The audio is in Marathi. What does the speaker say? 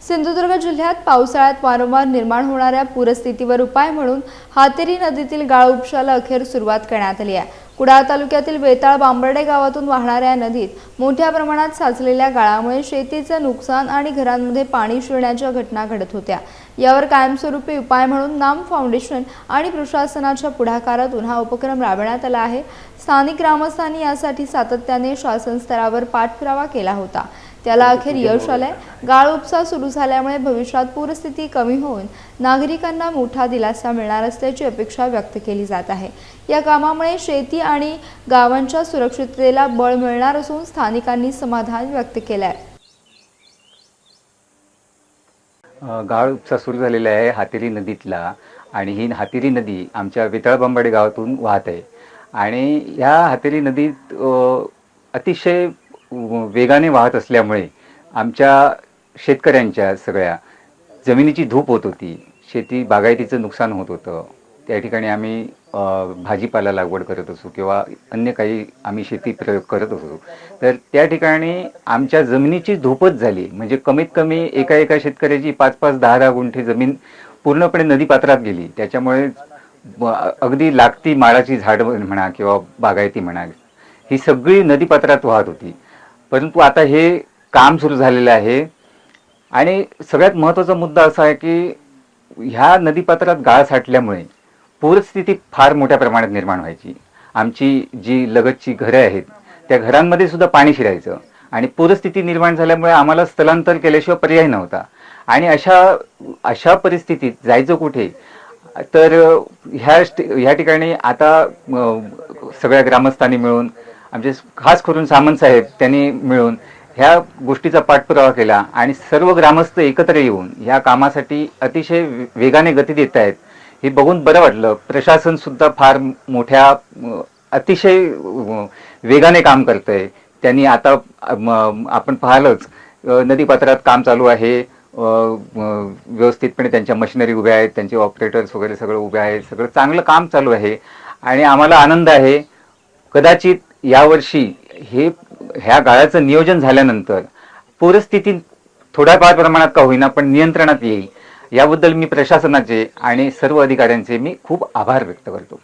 सिंधुदुर्ग जिल्ह्यात पावसाळ्यात वारंवार निर्माण होणाऱ्या पूरस्थितीवर उपाय म्हणून हातेरी नदीतील गाळ उपशाला अखेर सुरुवात करण्यात आली आहे। कुडाळ तालुक्यातील बेताळ बांबर्डे गावातून वाहणाऱ्या नदीत मोठ्या प्रमाणात साचलेल्या गाळामुळे शेतीचे नुकसान आणि घरांमध्ये पाणी शिरण्याच्या घटना घडत होत्या। यावर कायमस्वरूपी उपाय म्हणून नाम फाउंडेशन आणि प्रशासनाच्या पुढाकारातून हा उपक्रम राबवण्यात आला आहे। स्थानिक ग्रामस्थांनी यासाठी सातत्याने शासन स्तरावर पाठपुरावा केला होता, त्याला अखेर यश आले। गाळ उपसा सुरू झाल्यामुळे भविष्यात पूरस्थिती कमी होऊन नागरिकांना मोठा दिलासा मिळणार असल्याची अपेक्षा व्यक्त केली जात आहे। या कामामुळे शेती आणि गावांच्या सुरक्षिततेला बळ मिळणार असून स्थानिकांनी समाधान व्यक्त केले आहे। गाळ उपसा सुरू झालेला आहे हातेरी नदीतला आणि ही हातेरी नदी आमच्या बेताळ बांबर्डे गावातून वाहत आहे आणि या हातेरी नदीत अतिशय वेगाने वाहत असल्यामुळे आमच्या शेतकऱ्यांच्या सगळ्या जमिनीची धूप होत होती, शेती बागायतीचं नुकसान होत होतं। त्या ठिकाणी आम्ही भाजीपाला लागवड करत असू किंवा अन्य काही आम्ही शेती प्रयोग करत असू, तर त्या ठिकाणी आमच्या जमिनीची धूपच झाली। म्हणजे कमीत कमी एका शेतकऱ्याची 5-5, 10-10 गुंठे जमीन पूर्णपणे नदीपात्रात गेली। त्याच्यामुळे अगदी लागती माळाची झाड म्हणा किंवा बागायती म्हणा, ही सगळी नदीपात्रात वाहत होती। परंतु आता हे काम सुरू झालेलं आहे आणि सगळ्यात महत्त्वाचा मुद्दा असा आहे की ह्या नदीपात्रात गाळ साठल्यामुळे पूरस्थिती फार मोठ्या प्रमाणात निर्माण व्हायची। आमची जी लगतची घरे आहेत त्या घरांमध्ये सुद्धा पाणी शिरायचं आणि पूरस्थिती निर्माण झाल्यामुळे आम्हाला स्थलांतर केल्याशिवाय पर्याय नव्हता। आणि अशा परिस्थितीत जायचं कुठे, तर ह्या ठिकाणी आता सगळ्या ग्रामस्थांनी मिळून, आमचे खास करून सामंत साहेब त्यांनी मिळून ह्या गोष्टीचा पाठपुरावा केला आणि सर्व ग्रामस्थ एकत्र येऊन ह्या कामासाठी अतिशय वेगाने गती देत आहेत। हे बघून बरं वाटलं। प्रशासन सुद्धा फार मोठ्या अतिशय वेगाने काम करतंय। त्यांनी आता आपण पाहिलंच नदीपात्रात काम चालू आहे, व्यवस्थितपणे त्यांच्या मशिनरी उभ्या आहेत, त्यांचे ऑपरेटर्स वगैरे सगळं उभे आहेत, सगळं चांगलं काम चालू आहे आणि आम्हाला आनंद आहे। कदाचित यावर्षी ह्या गाळाचं नियोजन झाल्यानंतर पूरस्थिती थोड्याफार प्रमाणात का होईना पण नियंत्रणात येईल, याबद्दल मी प्रशासनाचे आणि सर्व अधिकाऱ्यांचे मी खूप आभार व्यक्त करतो।